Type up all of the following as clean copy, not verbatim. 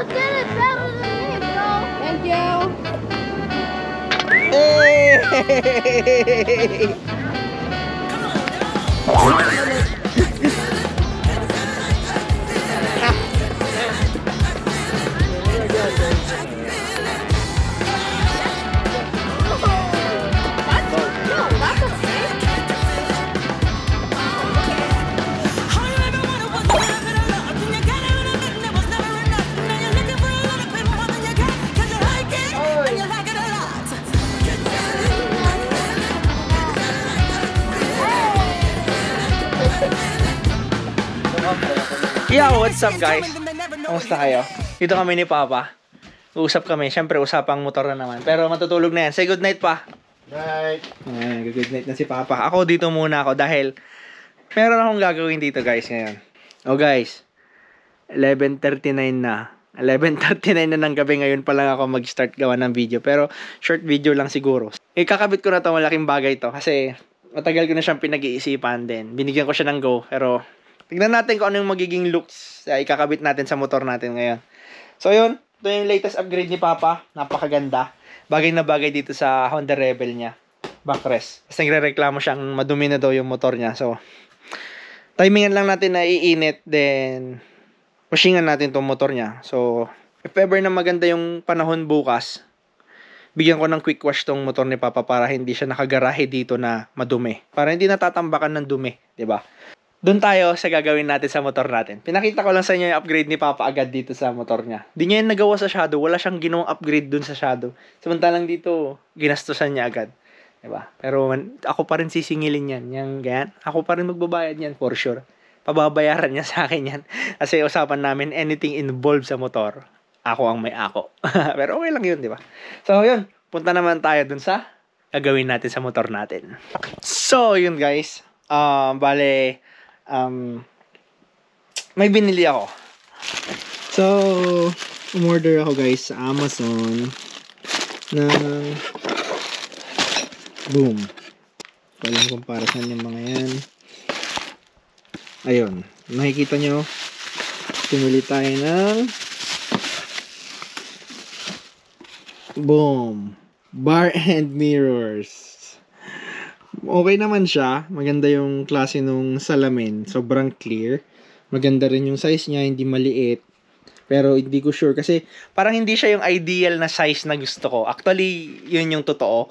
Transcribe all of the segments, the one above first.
did it better than me, bro. Thank you. Hey! Yo, what's up guys? Kamusta kayo? Dito kami ni Papa. Uusap kami. Siyempre, usapang motor na naman. Pero matutulog na yan. Say good night pa. Right. Good night na si Papa. Ako dito muna ako dahil meron akong gagawin dito guys ngayon. Oh guys, 11:39 na. 11:39 na ng gabi ngayon pa lang ako mag-start gawa ng video. Pero short video lang siguro. Kakabit ko na to, malaking bagay to. Kasi matagal ko na siyang pinag-iisipan din. Binigyan ko siya ng go. Pero tignan natin kung ano yung magiging looks ikakabit natin sa motor natin ngayon. So yun, ito yung latest upgrade ni Papa. Napakaganda. Bagay na bagay dito sa Honda Rebel niya. Backrest. Kasi nagre-reklamo siyang madumi na daw yung motor niya. So, timingan lang natin na iinit. Then, pushingan natin itong motor niya. So, if ever na maganda yung panahon bukas, bigyan ko ng quick wash tong motor ni Papa para hindi siya nakagarahe dito na madumi. Para hindi natatambakan ng dumi. 'Di ba? Doon tayo sa gagawin natin sa motor natin. Pinakita ko lang sa inyo yung upgrade ni Papa agad dito sa motor niya. Di niya yan nagawa sa Shadow. Wala siyang ginawang upgrade dun sa Shadow. Samantalang dito, ginastusan niya agad. Diba? Pero ako pa rin sisingilin yan. Yang ganyan. Ako pa rin magbabayad yan for sure. Pababayaran niya sa akin yan. Kasi usapan namin anything involved sa motor. Ako ang may ako. Pero okay lang yun, di ba? So yun, punta naman tayo dun sa gagawin natin sa motor natin. So yun guys. May binili ako. So, umorder ako guys sa Amazon ng boom. Walang kung para saan yung mga yan. Ayun. Nakikita nyo, pumili tayo ng boom. Bar and mirrors. Okay naman siya. Maganda yung klase nung salamin. Sobrang clear. Maganda rin yung size niya. Hindi maliit. Pero hindi ko sure. Kasi parang hindi siya yung ideal na size na gusto ko. Actually, yun yung totoo.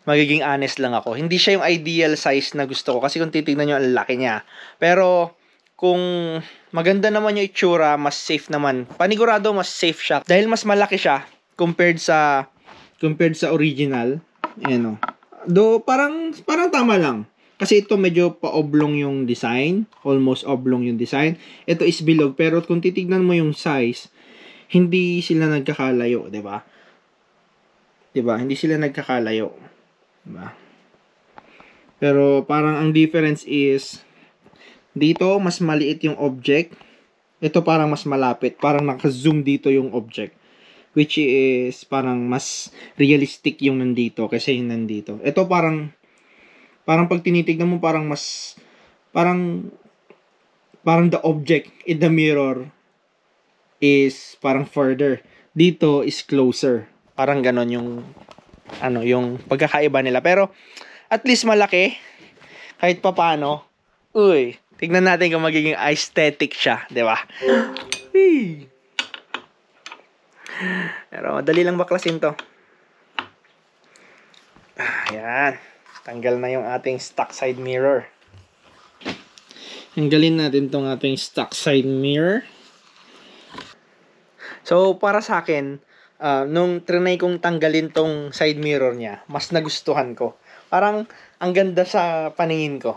Magiging honest lang ako. Hindi siya yung ideal size na gusto ko. Kasi kung titignan nyo, ang laki niya. Pero kung maganda naman yung itsura, mas safe naman. Panigurado, mas safe siya. Dahil mas malaki siya compared sa original. Ayan o. Do parang tama lang. Kasi ito medyo pa-oblong yung design. Almost oblong yung design. Ito is bilog. Pero kung titignan mo yung size, hindi sila nagkakalayo. Diba? Diba? Hindi sila nagkakalayo. Diba? Pero parang ang difference is, dito mas maliit yung object. Ito parang mas malapit. Parang naka-zoom dito yung object. Which is parang mas realistic yung nandito kasi yung nandito. Ito parang pag tinitignan mo parang the object in the mirror is parang further. Dito is closer. Parang ganon yung pagkakaiba nila. Pero at least malaki. Kahit papaano. Uy, tignan natin kung magiging aesthetic siya, 'di ba? Pero madali lang baklasin to. Ayan. Tanggal na yung ating stock side mirror. Tanggalin natin tong ating stock side mirror. So, para sa akin, nung trinay kong tanggalin tong side mirror niya, mas nagustuhan ko. Parang ang ganda sa paningin ko.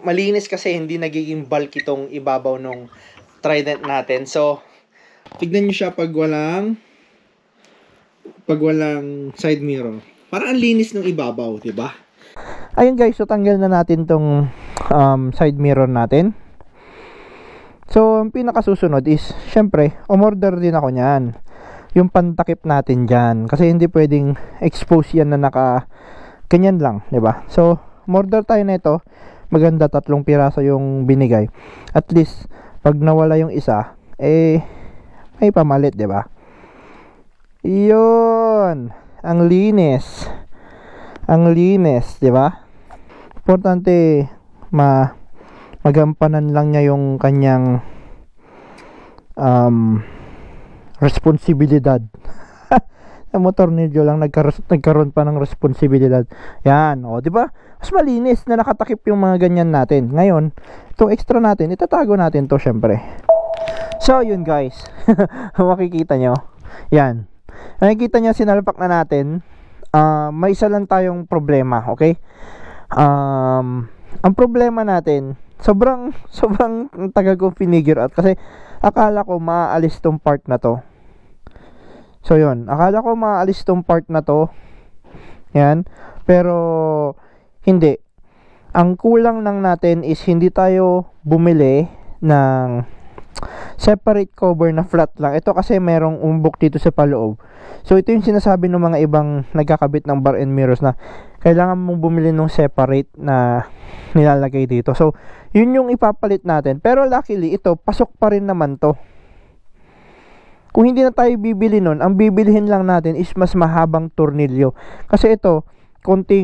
Malinis kasi hindi nagiging bulky tong ibabaw nung Trident natin. So, tignan nyo siya pag walang side mirror. Parang ang linis ng ibabaw, diba? Ayun guys, so tanggal na natin tong side mirror natin. So, ang pinakasusunod is, syempre, umorder din ako niyan. Yung pantakip natin dyan. Kasi hindi pwedeng expose yan na ganyan lang, diba? So, umorder tayo na ito. Maganda, 3 piraso yung binigay. At least, pag nawala yung isa, may pamalit, di ba? Yun. Ang linis. Ang linis, di ba? Importante magampanan lang niya yung kanyang responsibilidad. Ang motornilyo lang nagkaroon pa ng responsibilidad. Yan, o, di ba? Mas malinis na nakatakip yung mga ganyan natin. Ngayon, itong extra natin, itatago natin to syempre. So, yun guys. Makikita nyo. Yan. Nakikita nyo, sinalpak na natin. May isa lang tayong problema, okay? Ang problema natin, sobrang tagal ko finigure out kasi akala ko maaalis tong part na to. So yun, akala ko maaalis tong part na to. Yan, pero hindi. Ang kulang lang natin is hindi tayo bumili ng separate cover na flat lang. Ito kasi merong umbok dito sa paloob. So ito yung sinasabi ng mga ibang nagkakabit ng bar and mirrors na kailangan mong bumili ng separate na nilalagay dito. So yun yung ipapalit natin. Pero luckily ito, pasok pa rin naman to. Kung hindi na tayo bibili nun, ang bibilihin lang natin is mas mahabang tornilyo. Kasi ito, konti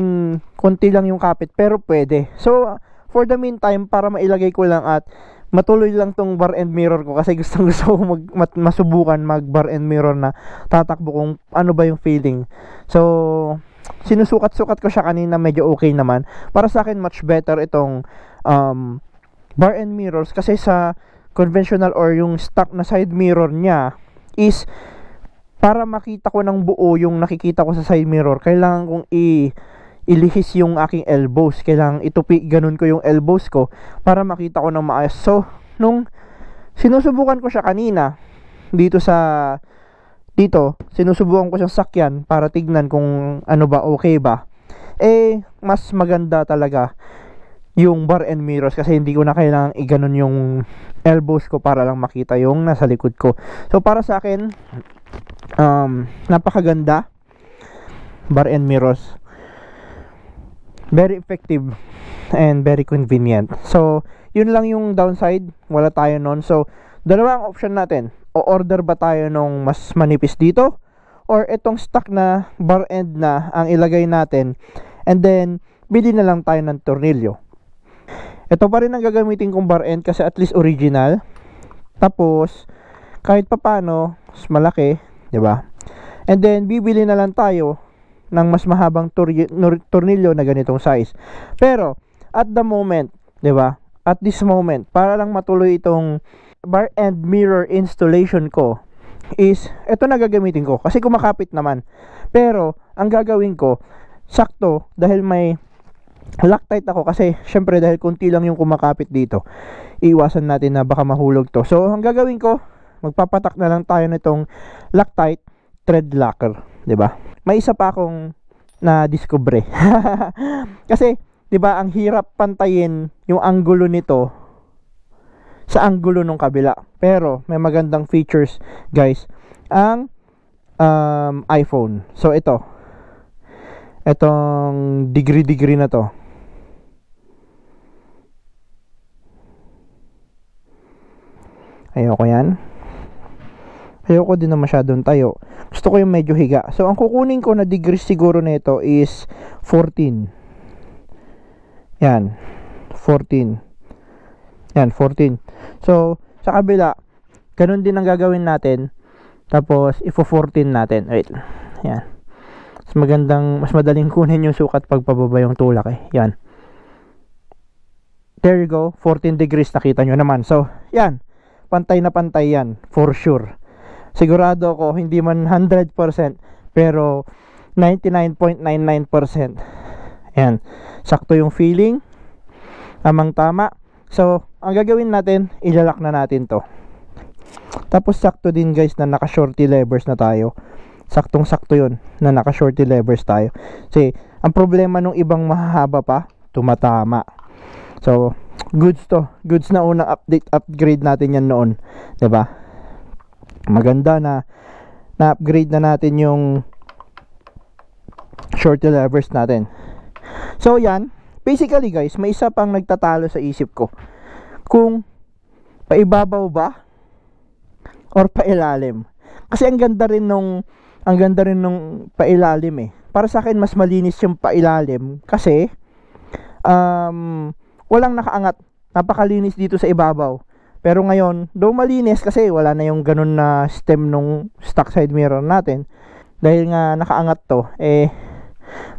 lang yung kapit, pero pwede. So for the meantime, para mailagay ko lang at matuloy lang tong bar and mirror ko kasi gusto ko masubukan mag bar and mirror na tatakbo kung ano ba yung feeling. So sinusukat-sukat ko siya kanina, medyo okay naman. Para sa akin much better itong bar and mirrors kasi sa conventional or yung stock na side mirror niya is para makita ko ng buo yung nakikita ko sa side mirror, kailangan kong ilihis yung aking elbows. Kailangan itupi, ganun ko yung elbows ko para makita ko ng maayos. So, nung sinusubukan ko siya kanina dito, sinusubukan ko siyang sakyan para tignan kung ano ba, okay ba. Mas maganda talaga yung bar and mirrors kasi hindi ko na kailangan iganon yung elbows ko para lang makita yung nasa likod ko. So, para sa akin, napakaganda bar and mirrors. Very effective and very convenient. So, yun lang yung downside. Wala tayo nun. So, dalawang option natin. O order ba tayo nung mas manipis dito? Or itong stock na bar end na ang ilagay natin. And then, bili na lang tayo ng tornilyo. Ito pa rin ang gagamitin kong bar end kasi at least original. Tapos, kahit papano, mas malaki. Diba? And then, bibili na lang tayo ng mas mahabang tornilyo na ganitong size. Pero at the moment, 'di ba? At this moment, para lang matuloy itong bar and mirror installation ko is ito na gagamitin ko kasi kumakapit naman. Pero ang gagawin ko, sakto dahil may Loctite ako kasi syempre dahil konti lang yung kumakapit dito. Iiwasan natin na baka mahulog to. So ang gagawin ko, magpapatak na lang tayo nitong Loctite thread locker, 'di ba? May isa pa akong na-discover. Kasi 'di ba ang hirap pantayin yung anggulo nito sa anggulo ng kabila. Pero may magandang features, guys, ang iPhone. So itong degree na to. Ayoko yan. Ayoko din na masyadong tayo. Gusto ko yung medyo higa. So ang kukunin ko na degree siguro nito is 14. Yan. 14. Yan, 14. So sa kabila, ganun din ang gagawin natin. Tapos ifo 14 natin. Wait. Yan. Mas madaling kunin yung sukat pag pababa yung tulak eh. Yan. There you go. 14 degrees, nakita nyo naman. So yan. Pantay na pantay yan. For sure. Sigurado ako, hindi man 100%, pero 99.99%. Ayan. Sakto yung feeling. Tamang-tama. So, ang gagawin natin, ilalak na natin to. Tapos, sakto din guys na naka-shorty levers na tayo. Saktong-sakto yun na naka-shorty levers tayo. Kasi, ang problema nung ibang mahahaba pa, tumatama. So, goods to. Goods na unang upgrade natin yan noon. 'Di ba? Maganda na na-upgrade na natin yung shorty levers natin. So yan, basically guys, may isa pang nagtatalo sa isip ko. Kung paibabaw ba or pailalim. Kasi ang ganda rin nung pailalim eh. Para sa akin mas malinis yung pailalim kasi walang nakaangat. Napakalinis dito sa ibabaw. Pero ngayon, though malinis kasi wala na yung ganun na stem nung stock side mirror natin. Dahil nga nakaangat to,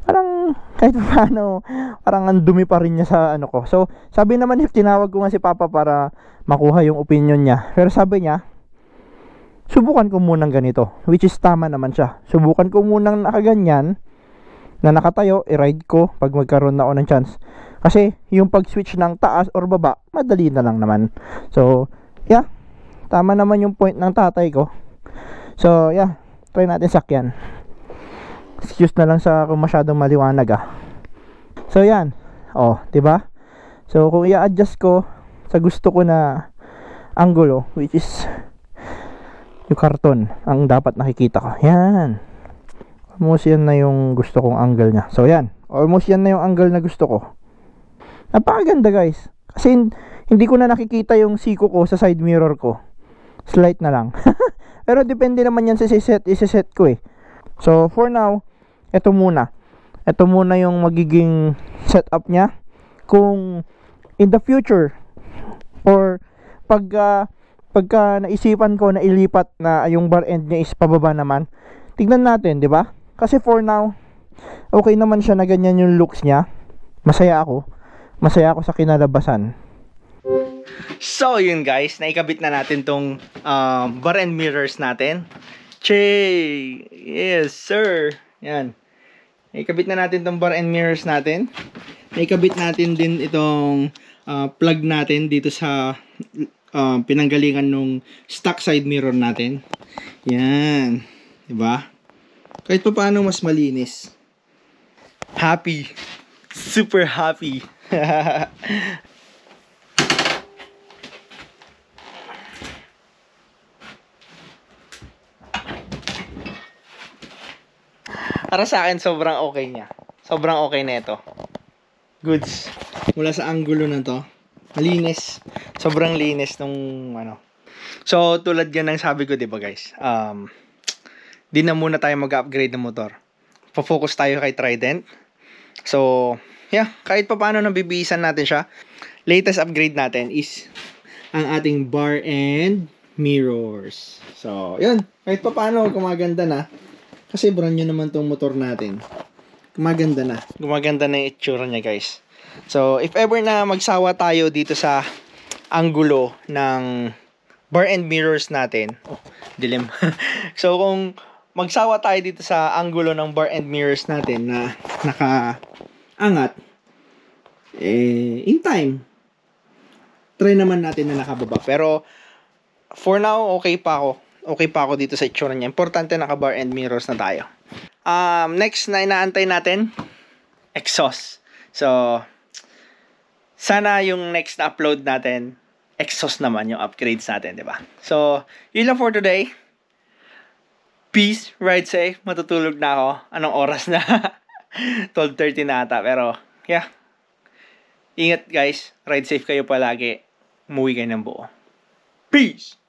parang kahit paano, parang ang dumi pa rin niya sa ano ko. So, sabi naman, tinawag ko nga si Papa para makuha yung opinion niya. Pero sabi niya, subukan ko munang ganito. Which is tama naman siya. Subukan ko munang nakaganyan, na nakatayo, i-ride ko pag magkaroon na ako ng chance. Kasi yung pag-switch ng taas or baba, madali na lang naman. So, yeah, tama naman yung point ng tatay ko. So, yeah, try natin sakyan. Excuse na lang sa kung masyadong maliwanag So, yan. Oh, 'di ba? So, kung i-adjust ko sa gusto ko na angulo, which is yung karton, ang dapat nakikita ko. Yan. Almost yan na yung gusto kong angle niya. So, yan. Almost yan na yung angle na gusto ko. Napakaganda, guys. Kasi hindi ko na nakikita yung siko ko sa side mirror ko. Slight na lang. Pero depende naman yan sa isa-set ko eh. So, for now, ito muna. Ito muna yung magiging setup niya. Kung in the future, or pagka naisipan ko na ilipat na yung bar end niya is pababa naman, tignan natin, di ba? Kasi for now, okay naman siya na ganyan yung looks niya. Masaya ako sa kinalabasan. So yun guys, naikabit na natin tong bar and mirrors natin. Che! Yes sir! Yan. Naikabit na natin tong bar and mirrors natin. Naikabit natin din itong plug natin dito sa pinanggalingan nung stock side mirror natin. Yan. Diba? Kahit pa paano mas malinis. Happy. Super happy. Para sa akin, sobrang okay niya. Sobrang okay na ito. Goods. Mula sa angulo na to. Malinis. Sobrang linis nung ano. So, tulad yan ng sabi ko, diba guys? Di na muna tayo mag-upgrade ng motor. Focus tayo kay Trident. So, yeah. Kahit pa paano nabibihisan natin siya. Latest upgrade natin is ang ating bar and mirrors. So, yun. Kahit pa paano, gumaganda na. Kasi brand new naman tong motor natin. Gumaganda na. Gumaganda na yung itsura niya, guys. So, if ever na magsawa tayo dito sa angulo ng bar and mirrors natin. Oh, dilim. So, kung magsawa tayo dito sa angulo ng bar and mirrors natin na nakaangat, in time, try naman natin na nakababa. Pero, for now, okay pa ako. Okay pa ako dito sa itsura niya. Importante naka-bar and mirrors na tayo. Next na inaantay natin, exhaust. So, sana yung next na upload natin, exhaust naman yung upgrades natin, di ba? So, yun lang for today. Peace, ride safe. Matutulog na ako. Anong oras na? 12:30 na ata. Pero, yeah. Ingat guys. Ride safe kayo palagi. Umuwi kayo ng buo. Peace!